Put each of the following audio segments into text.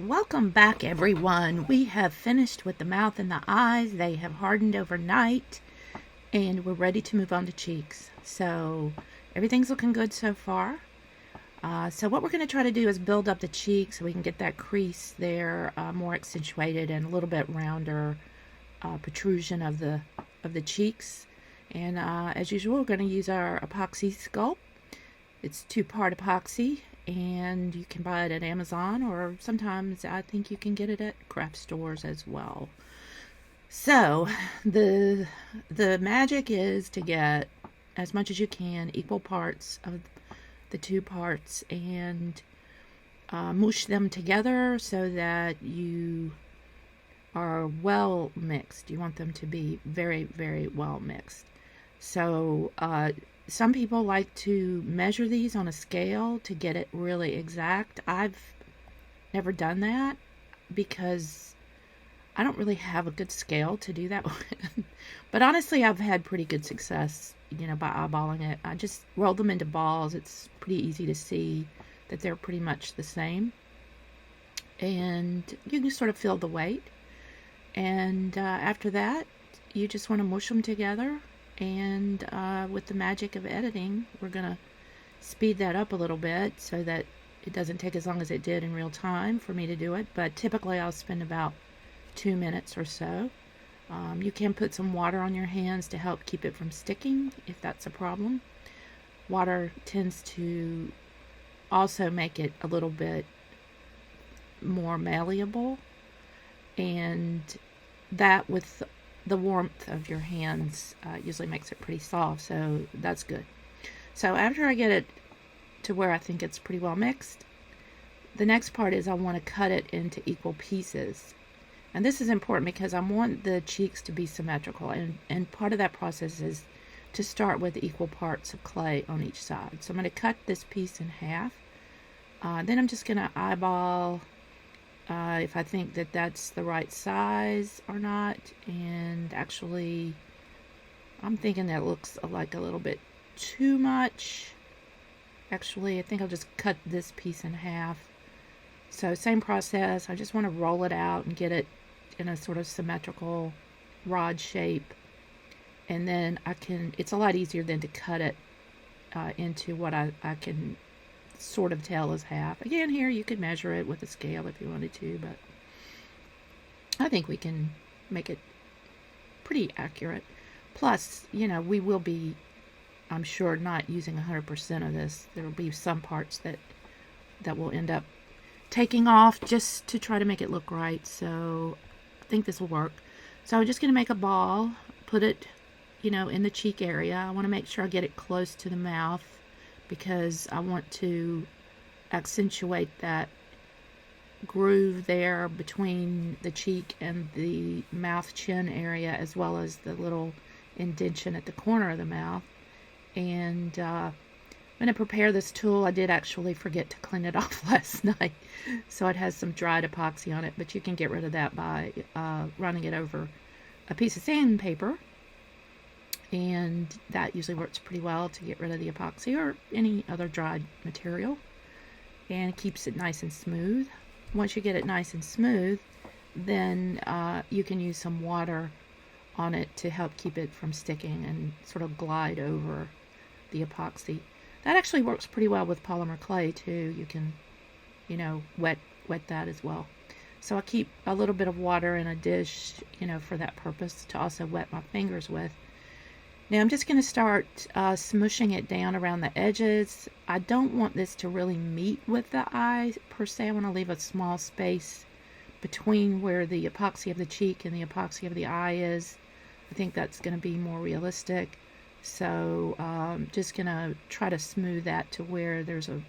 Welcome back, everyone. We have finished with the mouth and the eyes. They have hardened overnight, and we're ready to move on to cheeks. So everything's looking good so far. So what we're going to try to do is build up the cheeks so we can get that crease there more accentuated and a little bit rounder protrusion of the cheeks. And as usual, we're going to use our epoxy sculpt. It's two-part epoxy, and you can buy it at Amazon, or sometimes I think you can get it at craft stores as well. So the magic is to get as much as you can, equal parts of the two parts, and mush them together so that you are well mixed. You want them to be very, very well mixed. So some people like to measure these on a scale to get it really exact. I've never done that because I don't really have a good scale to do that with. But honestly, I've had pretty good success, by eyeballing it. I just roll them into balls. It's pretty easy to see that they're pretty much the same. And you can sort of feel the weight. And after that, you just want to mush them together. And with the magic of editing, we're going to speed that up a little bit so that it doesn't take as long as it did in real time for me to do it. But typically I'll spend about 2 minutes or so. You can put some water on your hands to help keep it from sticking if that's a problem. Water tends to also make it a little bit more malleable, and that with the warmth of your hands usually makes it pretty soft, so that's good. So after I get it to where I think it's pretty well mixed, the next part is I want to cut it into equal pieces. And this is important because I want the cheeks to be symmetrical, and part of that process is to start with equal parts of clay on each side. So I'm going to cut this piece in half. Then I'm just going to eyeball if I think that that's the right size or not. And actually, I'm thinking that looks like a little bit too much. Actually, I think I'll just cut this piece in half. So same process. I just want to roll it out and get it in a sort of symmetrical rod shape. And then it's a lot easier than to cut it into what I can sort of tell is half. Again, here you could measure it with a scale if you wanted to, but I think we can make it pretty accurate. Plus, we will be, I'm sure, not using 100% of this. There will be some parts that will end up taking off just to try to make it look right. So I think this will work. So I'm just going to make a ball, put it, in the cheek area. I want to make sure I get it close to the mouth, because I want to accentuate that groove there between the cheek and the mouth chin area, as well as the little indentation at the corner of the mouth. And I'm going to prepare this tool. I did actually forget to clean it off last night, so it has some dried epoxy on it, but you can get rid of that by running it over a piece of sandpaper. And that usually works pretty well to get rid of the epoxy or any other dried material, and it keeps it nice and smooth. Once you get it nice and smooth, then you can use some water on it to help keep it from sticking and sort of glide over the epoxy. That actually works pretty well with polymer clay too. You can, wet that as well. So I keep a little bit of water in a dish, for that purpose, to also wet my fingers with. Now I'm just going to start smushing it down around the edges. I don't want this to really meet with the eye per se. I want to leave a small space between where the epoxy of the cheek and the epoxy of the eye is. I think that's going to be more realistic. So just going to try to smooth that to where there's at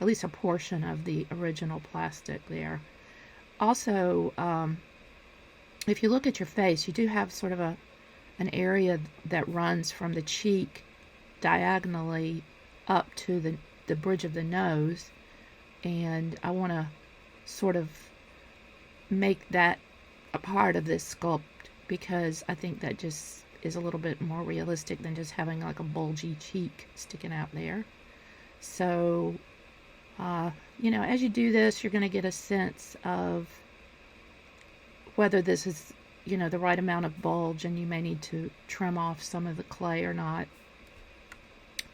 least a portion of the original plastic there. Also, if you look at your face, you do have sort of an area that runs from the cheek diagonally up to the bridge of the nose, and I want to sort of make that a part of this sculpt, because I think that just is a little bit more realistic than just having like a bulgy cheek sticking out there. So As you do this, you're going to get a sense of whether this is, the right amount of bulge, and you may need to trim off some of the clay or not.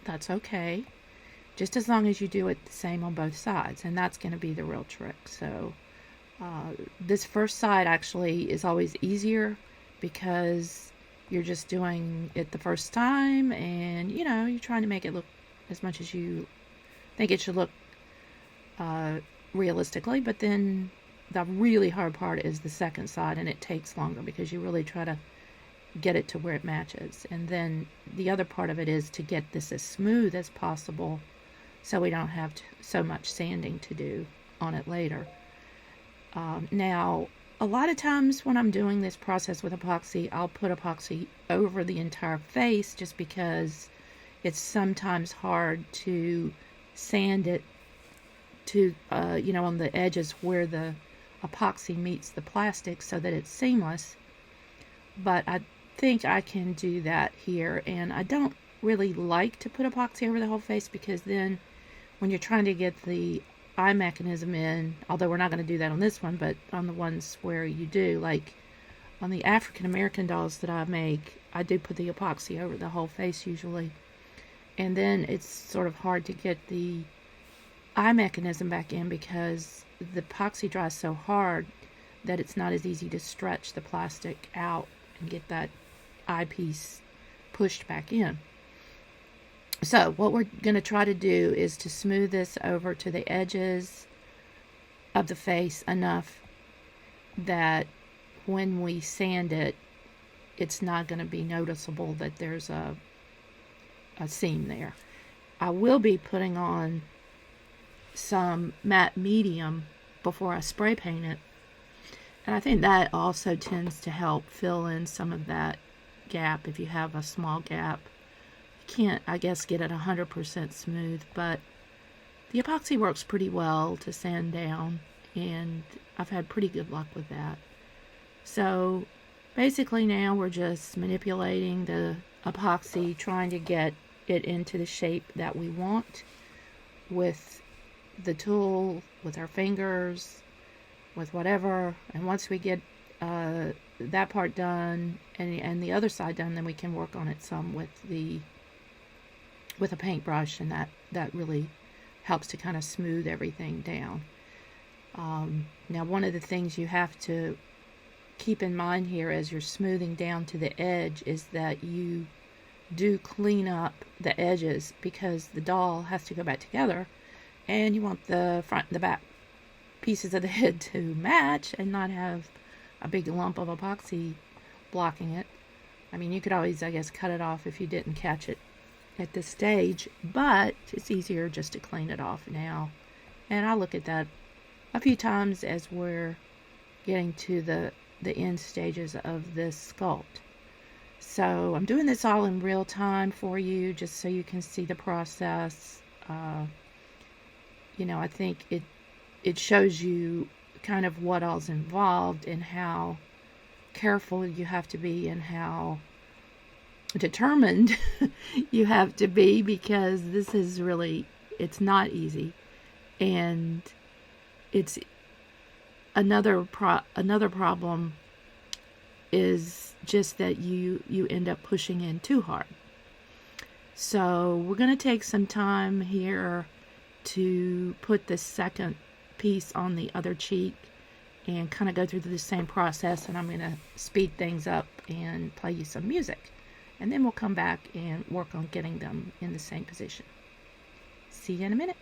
That's okay, just as long as you do it the same on both sides, and that's going to be the real trick. So this first side actually is always easier because you're just doing it the first time, and you're trying to make it look as much as you think it should look realistically. But then the really hard part is the second side, and it takes longer because you really try to get it to where it matches. And then the other part of it is to get this as smooth as possible so we don't have so much sanding to do on it later. Now, a lot of times when I'm doing this process with epoxy, I'll put epoxy over the entire face just because it's sometimes hard to sand it to, on the edges where the epoxy meets the plastic so that it's seamless. But I think I can do that here, and I don't really like to put epoxy over the whole face because then when you're trying to get the eye mechanism in, although we're not going to do that on this one, but on the ones where you do, like on the African American dolls that I make, I do put the epoxy over the whole face usually, and then it's sort of hard to get the eye mechanism back in because the epoxy dries so hard that it's not as easy to stretch the plastic out and get that eyepiece pushed back in. So what we're going to try to do is to smooth this over to the edges of the face enough that when we sand it, it's not going to be noticeable that there's a seam there. I will be putting on some matte medium before I spray paint it, and I think that also tends to help fill in some of that gap. If you have a small gap, you can't, I guess, get it 100% smooth, but the epoxy works pretty well to sand down, and I've had pretty good luck with that. So basically now we're just manipulating the epoxy, trying to get it into the shape that we want with the tool, with our fingers, with whatever. And once we get that part done and the other side done, then we can work on it some with a paintbrush, and that really helps to kind of smooth everything down. Now, one of the things you have to keep in mind here as you're smoothing down to the edge is that you do clean up the edges, because the doll has to go back together, and you want the front and the back pieces of the head to match and not have a big lump of epoxy blocking it. I mean, you could always, I guess, cut it off if you didn't catch it at this stage, but it's easier just to clean it off now. And I'll look at that a few times as we're getting to the end stages of this sculpt. So I'm doing this all in real time for you, just so you can see the process. I think it shows you kind of what all's involved and how careful you have to be and how determined you have to be, because this is really, it's not easy. And it's another problem is just that you end up pushing in too hard. So we're going to take some time here to put the second piece on the other cheek and kind of go through the same process, and I'm going to speed things up and play you some music, and then we'll come back and work on getting them in the same position. See you in a minute.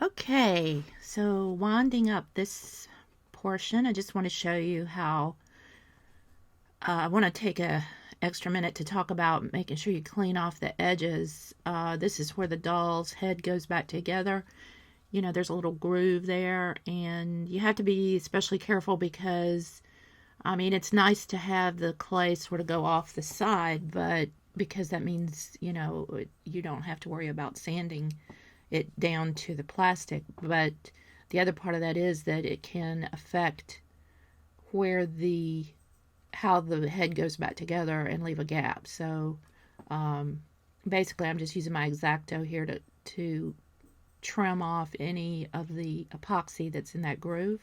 Okay, so winding up this portion, I just want to show you how I want to take a extra minute to talk about making sure you clean off the edges. This is where the doll's head goes back together. You know, there's a little groove there, and you have to be especially careful because, I mean, it's nice to have the clay sort of go off the side, but because that means, you know, you don't have to worry about sanding it down to the plastic. But the other part of that is that it can affect where how the head goes back together and leave a gap. So basically I'm just using my X-Acto here to trim off any of the epoxy that's in that groove.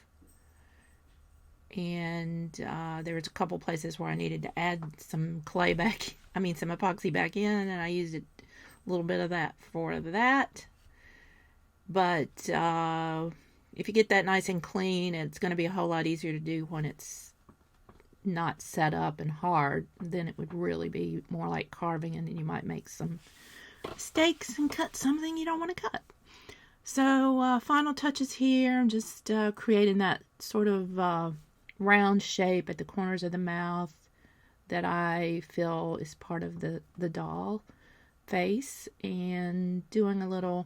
And there was a couple places where I needed to add some clay back, some epoxy back in, and I used a little bit of that for that. But if you get that nice and clean, it's going to be a whole lot easier to do when it's not set up and hard. Then it would really be more like carving, and then you might make some mistakes and cut something you don't want to cut. So final touches here. I'm just creating that sort of round shape at the corners of the mouth that I feel is part of the doll face, and doing a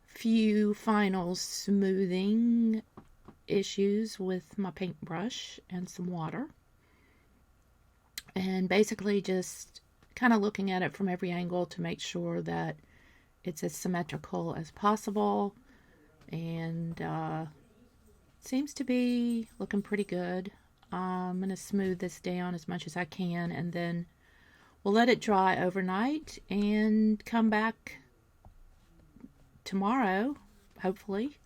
few final smoothing issues with my paintbrush and some water, and basically just kind of looking at it from every angle to make sure that it's as symmetrical as possible. And seems to be looking pretty good. I'm going to smooth this down as much as I can, and then we'll let it dry overnight and come back tomorrow, hopefully.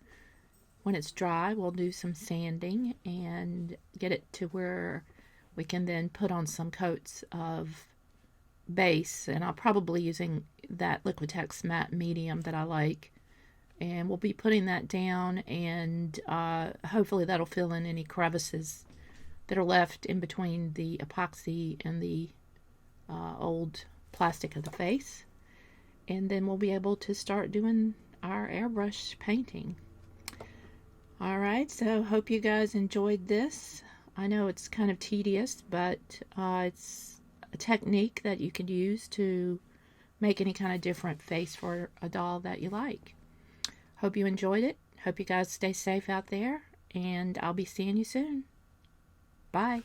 When it's dry, we'll do some sanding and get it to where we can then put on some coats of base, and I'll probably using that Liquitex matte medium that I like, and we'll be putting that down, and hopefully that'll fill in any crevices that are left in between the epoxy and the old plastic of the face. And then we'll be able to start doing our airbrush painting. Alright, so hope you guys enjoyed this. I know it's kind of tedious, but it's a technique that you can use to make any kind of different face for a doll that you like. Hope you enjoyed it. Hope you guys stay safe out there, and I'll be seeing you soon. Bye.